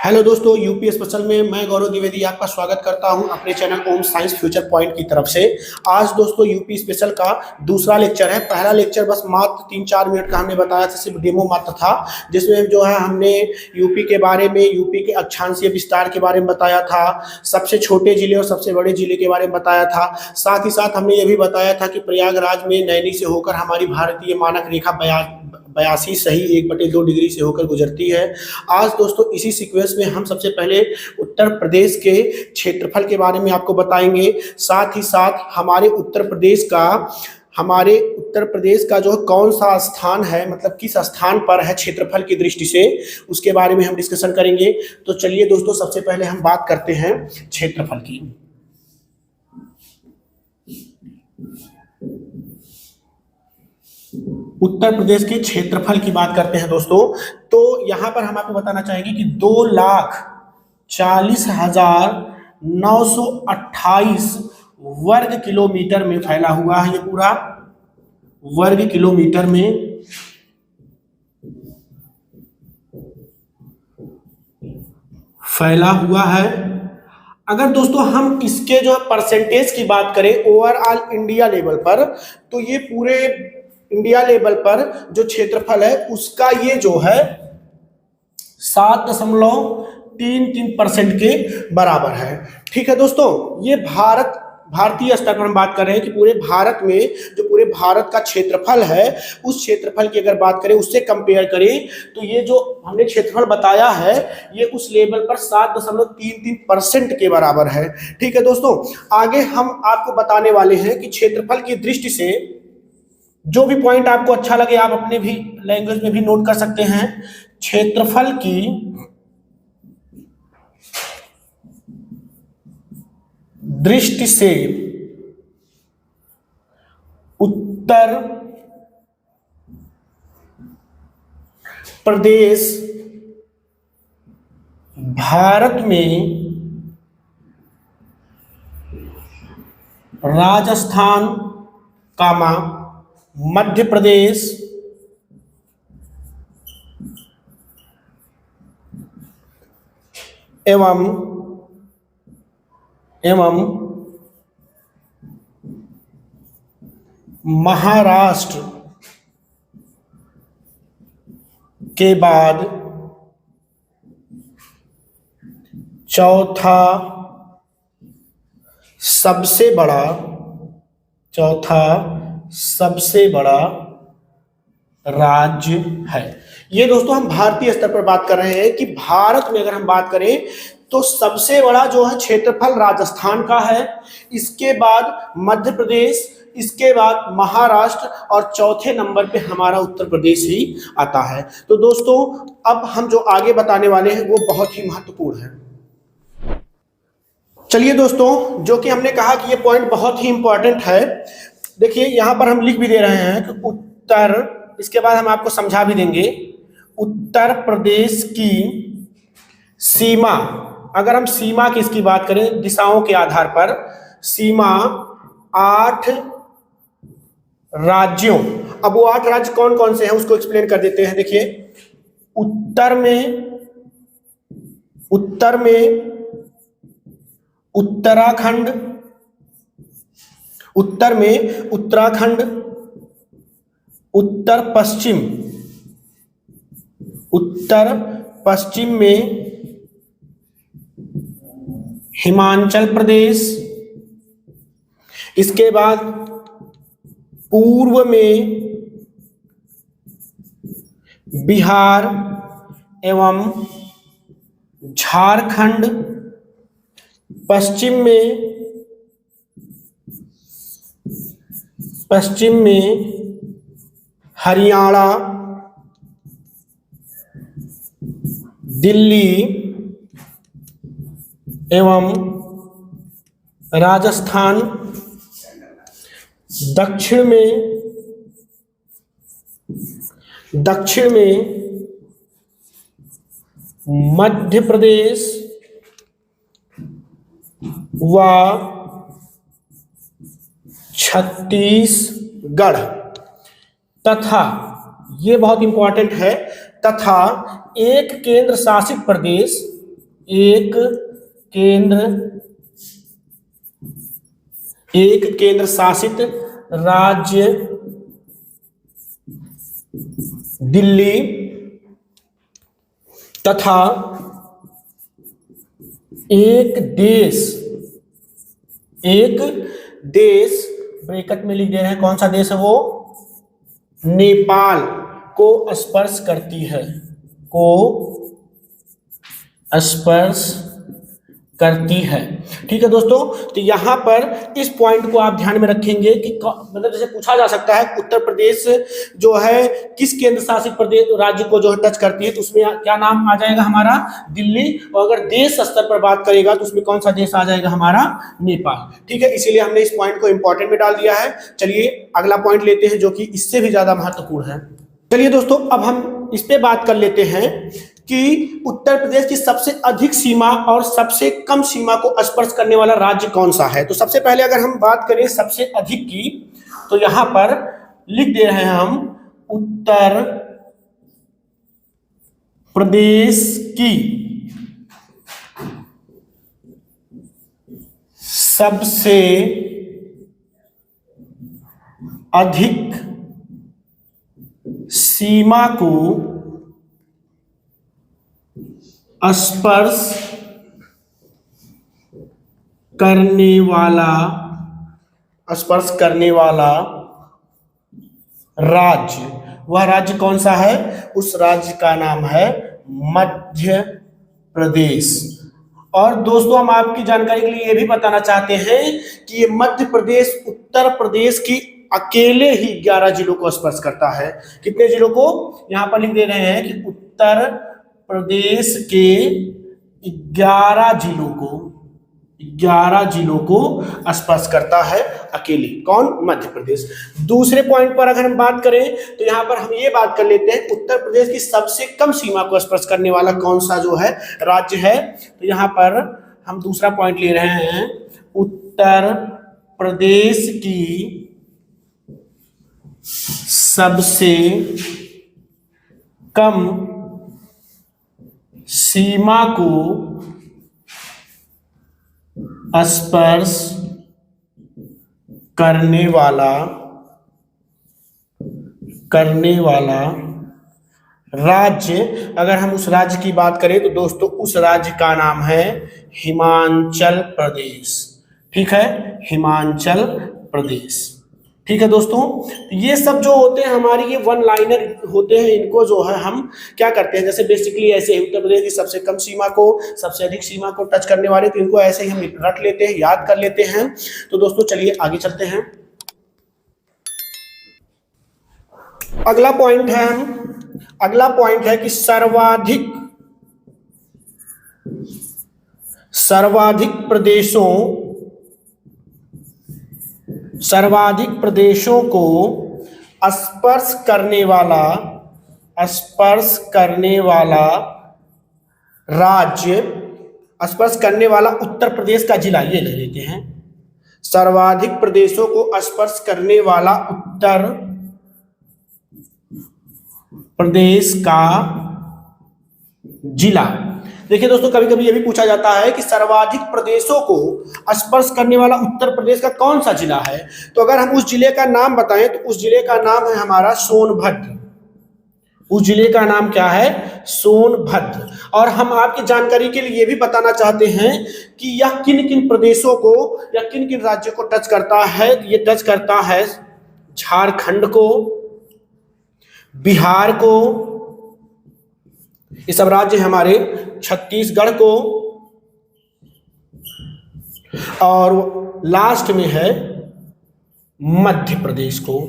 Hello दोस्तों, UP special में मैं गौरव द्विवेदी आपका स्वागत करता हूं अपने चैनल ओम साइंस फ्यूचर पॉइंट की तरफ से। आज दोस्तों यूपी स्पेशल का दूसरा लेक्चर है। पहला लेक्चर बस मात्र 3-4 मिनट का हमने बताया था, सिर्फ डेमो मात्र था, जिसमें जो है हमने यूपी के बारे में, यूपी के अक्षांशीय विस्तार के बारे में बताया था, सबसे छोटे जिले और सबसे बड़े जिले के बारे में बताया था। साथ ही साथ हमने ये भी बताया था कि प्रयागराज में नैनी से होकर हमारी भारतीय मानक रेखा 82 सही 1/2 डिग्री से होकर गुजरती है। आज दोस्तों इसी सीक्वेंस में हम सबसे पहले उत्तर प्रदेश के क्षेत्रफल के बारे में आपको बताएंगे। साथ ही साथ हमारे उत्तर प्रदेश का जो कौन सा स्थान है, मतलब किस स्थान पर है क्षेत्रफल की दृष्टि से, उसके बारे में हम डिस्कशन करेंगे। तो चलिए दोस्तों, सबसे पहले हम बात करते हैं क्षेत्रफल की। उत्तर प्रदेश के क्षेत्रफल की बात करते हैं दोस्तों, तो यहां पर हम आपको बताना चाहेंगे कि 2,40,928 वर्ग किलोमीटर में फैला हुआ है। ये पूरा वर्ग किलोमीटर में फैला हुआ है। अगर दोस्तों हम इसके जो परसेंटेज की बात करें ओवरऑल इंडिया लेवल पर, तो ये पूरे इंडिया लेवल पर जो क्षेत्रफल है उसका ये जो है 7.33% के बराबर है। ठीक है दोस्तों, ये भारतीय स्तर पर हम बात कर रहे हैं कि पूरे भारत में जो पूरे भारत का क्षेत्रफल है, उस क्षेत्रफल की अगर बात करें, उससे कंपेयर करें, तो ये जो हमने क्षेत्रफल बताया है ये उस लेवल पर 7.33% के बराबर है। ठीक है दोस्तों, आगे हम आपको बताने वाले हैं कि क्षेत्रफल की दृष्टि से जो भी पॉइंट आपको अच्छा लगे आप अपने भी लैंग्वेज में भी नोट कर सकते हैं। क्षेत्रफल की दृष्टि से उत्तर प्रदेश भारत में राजस्थान, मध्य प्रदेश एवं महाराष्ट्र के बाद चौथा सबसे बड़ा राज्य है। ये दोस्तों हम भारतीय स्तर पर बात कर रहे हैं कि भारत में अगर हम बात करें तो सबसे बड़ा जो है क्षेत्रफल राजस्थान का है, इसके बाद मध्य प्रदेश, इसके बाद महाराष्ट्र और चौथे नंबर पे हमारा उत्तर प्रदेश ही आता है। तो दोस्तों अब हम जो आगे बताने वाले हैं वो बहुत ही महत्वपूर्ण है। चलिए दोस्तों, जो कि हमने कहा कि ये पॉइंट बहुत ही इंपॉर्टेंट है, देखिए यहां पर हम लिख भी दे रहे हैं कि उत्तर, इसके बाद हम आपको समझा भी देंगे। उत्तर प्रदेश की सीमा, अगर हम सीमा की इसकी बात करें दिशाओं के आधार पर, सीमा 8 राज्यों। अब वो 8 राज्य कौन कौन से हैं उसको एक्सप्लेन कर देते हैं। देखिए उत्तर में उत्तराखंड, उत्तर में उत्तराखंड, उत्तर पश्चिम में हिमाचल प्रदेश, इसके बाद पूर्व में बिहार एवं झारखंड, पश्चिम में हरियाणा, दिल्ली एवं राजस्थान, दक्षिण में मध्य प्रदेश व छत्तीसगढ़ तथा, ये बहुत इंपॉर्टेंट है, तथा एक केंद्र शासित प्रदेश एक केंद्र शासित राज्य दिल्ली तथा एक देश ब्रैकेट में लिख दे रहे हैं, कौन सा देश है वो, नेपाल को स्पर्श करती है, को स्पर्श करती है। ठीक है दोस्तों, तो यहां पर इस पॉइंट को आप ध्यान में रखेंगे कि मतलब जैसे पूछा जा सकता है उत्तर प्रदेश जो है किस केंद्र शासित प्रदेश राज्य को जो है टच करती है, तो उसमें क्या नाम आ जाएगा हमारा, दिल्ली। और अगर देश स्तर पर बात करेगा तो उसमें कौन सा देश आ जाएगा हमारा, नेपाल। ठीक है, इसीलिए हमने इस पॉइंट को इंपॉर्टेंट में डाल दिया है। चलिए अगला पॉइंट लेते हैं जो कि इससे भी ज्यादा महत्वपूर्ण है। चलिए दोस्तों, अब हम इस पे बात कर लेते हैं कि उत्तर प्रदेश की सबसे अधिक सीमा और सबसे कम सीमा को स्पर्श करने वाला राज्य कौन सा है। तो सबसे पहले अगर हम बात करें सबसे अधिक की, तो यहां पर लिख दे रहे हैं हम उत्तर प्रदेश की सबसे अधिक सीमा को स्पर्श करने वाला राज्य, वह राज्य कौन सा है, उस राज्य का नाम है मध्य प्रदेश। और दोस्तों हम आपकी जानकारी के लिए यह भी बताना चाहते हैं कि ये मध्य प्रदेश उत्तर प्रदेश की अकेले ही 11 जिलों को स्पर्श करता है। कितने जिलों को, यहां पर लिख दे रहे हैं कि उत्तर प्रदेश के 11 जिलों को स्पर्श करता है अकेले, कौन, मध्य प्रदेश। दूसरे पॉइंट पर अगर हम बात करें तो यहां पर हम ये बात कर लेते हैं उत्तर प्रदेश की सबसे कम सीमा को स्पर्श करने वाला कौन सा जो है राज्य है। तो यहां पर हम दूसरा पॉइंट ले रहे हैं, उत्तर प्रदेश की सबसे कम सीमा को स्पर्श करने वाला राज्य, अगर हम उस राज्य की बात करें तो दोस्तों उस राज्य का नाम है हिमाचल प्रदेश। ठीक है, हिमाचल प्रदेश। ठीक है दोस्तों, ये सब जो होते हैं हमारी ये वन लाइनर होते हैं, इनको जो है हम क्या करते हैं, जैसे बेसिकली ऐसे उत्तर प्रदेश की सबसे कम सीमा को सबसे अधिक सीमा को टच करने वाले, तो इनको ऐसे ही हम रट लेते हैं, याद कर लेते हैं। तो दोस्तों चलिए आगे चलते हैं। अगला पॉइंट है कि सर्वाधिक प्रदेशों को स्पर्श करने वाला राज्य, स्पर्श करने वाला उत्तर प्रदेश का जिला, ये ले लेते हैं। सर्वाधिक प्रदेशों को स्पर्श करने वाला उत्तर प्रदेश का जिला। देखिए दोस्तों, कभी कभी ये भी पूछा जाता है कि सर्वाधिक प्रदेशों को स्पर्श करने वाला उत्तर प्रदेश का कौन सा जिला है। तो अगर हम उस जिले का नाम बताएं तो उस जिले का नाम है हमारा सोनभद्र। उस जिले का नाम क्या है, सोनभद्र। और हम आपकी जानकारी के लिए ये भी बताना चाहते हैं कि यह किन किन प्रदेशों को या किन किन राज्यों को टच करता है। ये टच करता है झारखंड को, बिहार को, ये सब राज्य हमारे, छत्तीसगढ़ को, और लास्ट में है मध्य प्रदेश को।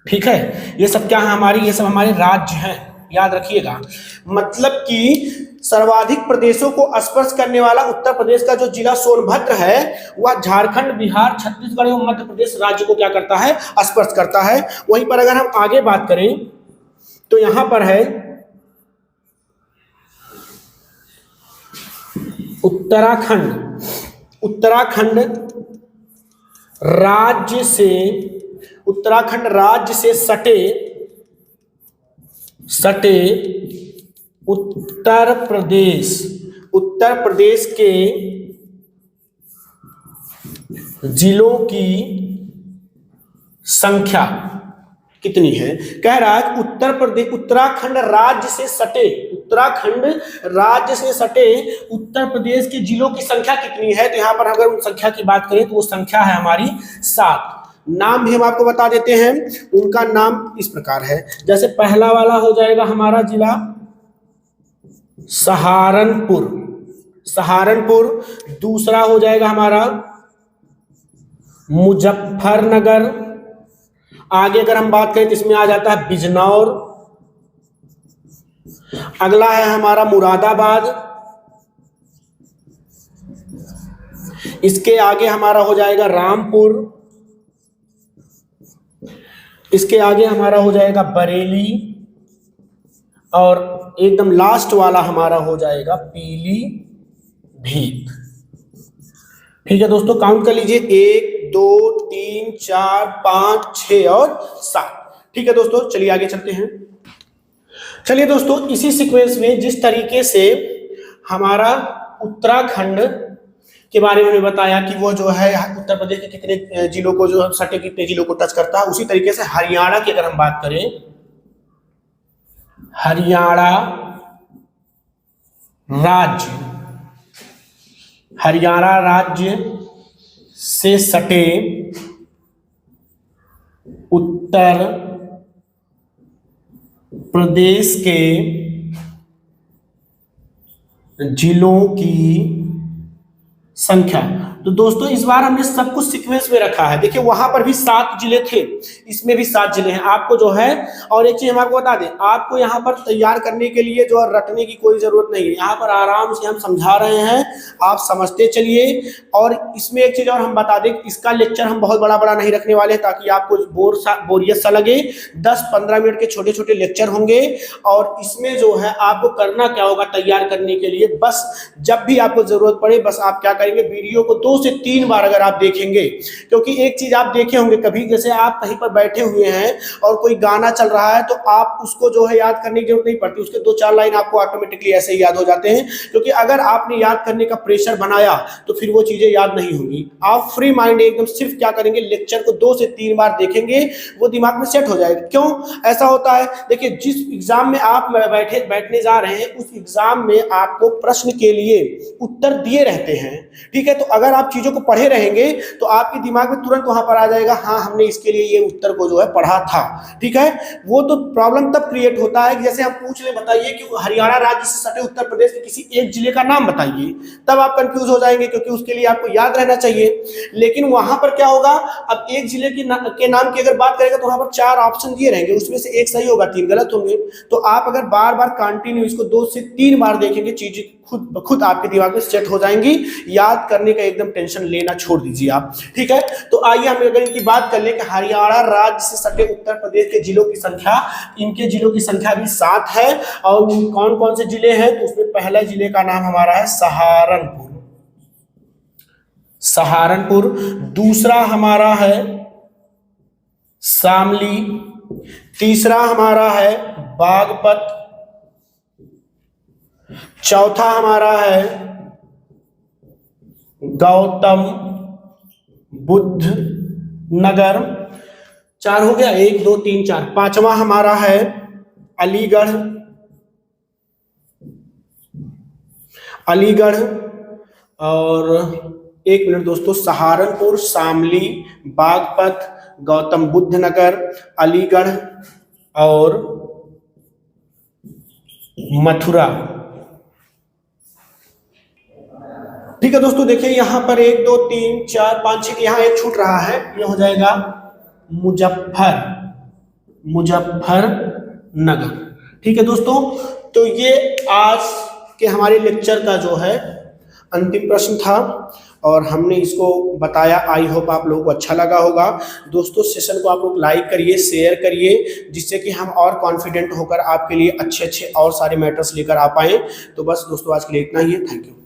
ठीक है, ये सब क्या है हमारी, ये सब हमारे राज्य हैं, याद रखिएगा। मतलब कि सर्वाधिक प्रदेशों को स्पर्श करने वाला उत्तर प्रदेश का जो जिला सोनभद्र है वह झारखंड, बिहार, छत्तीसगढ़ एवं मध्य प्रदेश राज्य को क्या करता है, स्पर्श करता है। वहीं पर अगर हम आगे बात करें तो यहां पर है उत्तराखंड राज्य से सटे उत्तर प्रदेश उत्तर प्रदेश के जिलों की संख्या कितनी है। कह रहा है उत्तराखंड राज्य से सटे उत्तर प्रदेश के जिलों की संख्या कितनी है। तो यहां पर अगर उन संख्या की बात करें तो वो संख्या है हमारी 7। नाम भी हम आपको बता देते हैं, उनका नाम इस प्रकार है। जैसे पहला वाला हो जाएगा हमारा जिला सहारनपुर, दूसरा हो जाएगा हमारा मुजफ्फरनगर, आगे अगर हम बात करें तो इसमें आ जाता है बिजनौर, अगला है हमारा मुरादाबाद, इसके आगे हमारा हो जाएगा रामपुर, इसके आगे हमारा हो जाएगा बरेली, और एकदम लास्ट वाला हमारा हो जाएगा पीलीभीत। ठीक है दोस्तों, काउंट कर लीजिए 1 2 3 4 5 6 और 7। ठीक है दोस्तों, चलिए आगे चलते हैं। चलिए दोस्तों, इसी सीक्वेंस में जिस तरीके से हमारा उत्तराखंड के बारे में बताया कि वो जो है उत्तर प्रदेश के कितने जिलों को जो सटे कितने जिलों को टच करता है, उसी तरीके से हरियाणा की अगर हम बात करें, हरियाणा राज्य से सटे उत्तर प्रदेश के जिलों की संख्या। तो दोस्तों इस बार हमने सब कुछ सीक्वेंस में रखा है। देखिए वहां पर भी 7 जिले थे, इसमें भी 7 जिले हैं। आपको जो है, और एक चीज हम आपको बता दें, आपको यहाँ पर तैयार करने के लिए जो है रटने की कोई जरूरत नहीं है। यहाँ पर आराम से हम समझा रहे हैं, आप समझते चलिए। और इसमें एक चीज और हम बता दें, इसका लेक्चर हम बहुत बड़ा नहीं रखने वाले हैं ताकि आपको बोरियत सा लगे। 10-15 मिनट के छोटे छोटे लेक्चर होंगे, और इसमें जो है आपको करना क्या होगा तैयार करने के लिए, बस जब भी आपको जरूरत पड़े बस आप क्या करेंगे, वीडियो को 2 से 3 बार अगर आप देखेंगे, क्योंकि एक चीज आप देखे होंगे कभी, जैसे आप कहीं पर बैठे हुए हैं और कोई गाना चल रहा है तो आप उसको जो है याद करने की जरूरत नहीं पड़ती, उसके 2-4 लाइन आपको ऑटोमेटिकली ऐसे ही याद हो जाते हैं। क्योंकि अगर आपने याद करने का प्रेशर बनाया तो फिर वो चीजें याद नहीं होंगी। आप फ्री माइंड एकदम सिर्फ क्या करेंगे, लेक्चर को 2 से 3 बार देखेंगे, वो दिमाग में सेट हो जाएगा। क्यों ऐसा होता है, देखिए जिस एग्जाम में आप बैठने जा रहे हैं उस एग्जाम में आपको प्रश्न के लिए उत्तर दिए रहते हैं। ठीक है, तो अगर आप चीजों को पढ़े रहेंगे तो आपके दिमाग में तुरंत वहां पर आ जाएगा, हाँ हमने इसके लिए ये उत्तर को जो है पढ़ा था। ठीक है, वो तो प्रॉब्लम तब क्रिएट होता है कि जैसे हम पूछ ले, बताइए कि हरियाणा राज्य से सटे उत्तर प्रदेश के किसी एक जिले का नाम बताइए, तब आप कंफ्यूज हो जाएंगे, क्योंकि उसके लिए आपको याद रहना चाहिए। लेकिन वहां पर क्या होगा, अब एक जिले के नाम की अगर बात करेगा तो वहां पर 4 ऑप्शन दिए रहेंगे, उसमें से एक सही होगा, 3 गलत होंगे। तो आप अगर बार बार कंटिन्यू इसको 2 से 3 बार देखेंगे, चीजें खुद आपके दिमाग में सेट हो जाएंगी। याद करने का एकदम टेंशन लेना छोड़ दीजिए आप। ठीक है, तो आइए हम अगर इनकी बात कर ले कि हरियाणा राज्य से सटे उत्तर प्रदेश के जिलों की संख्या, इनके जिलों की संख्या भी 7 है। और कौन कौन से जिले हैं, तो उसमें पहला जिले का नाम हमारा है सहारनपुर, दूसरा हमारा है शामली, तीसरा हमारा है बागपत, चौथा हमारा है गौतम बुद्ध नगर। 4 हो गया, 1 2 3 4। पांचवा हमारा है अलीगढ़, और 1 मिनट दोस्तों, सहारनपुर, शामली, बागपत, गौतम बुद्ध नगर, अलीगढ़ और मथुरा। ठीक है दोस्तों, देखिए यहां पर 1 2 3 4 5 6, यहां एक छूट रहा है, ये हो जाएगा मुजफ्फरनगर। ठीक है दोस्तों, तो ये आज के हमारे लेक्चर का जो है अंतिम प्रश्न था, और हमने इसको बताया। आई होप आप लोगों को अच्छा लगा होगा। दोस्तों सेशन को आप लोग लाइक करिए, शेयर करिए, जिससे कि हम और कॉन्फिडेंट होकर आपके लिए अच्छे और सारे मैटर्स लेकर आ पाए। तो बस दोस्तों आज के लिए इतना ही है। Thank you.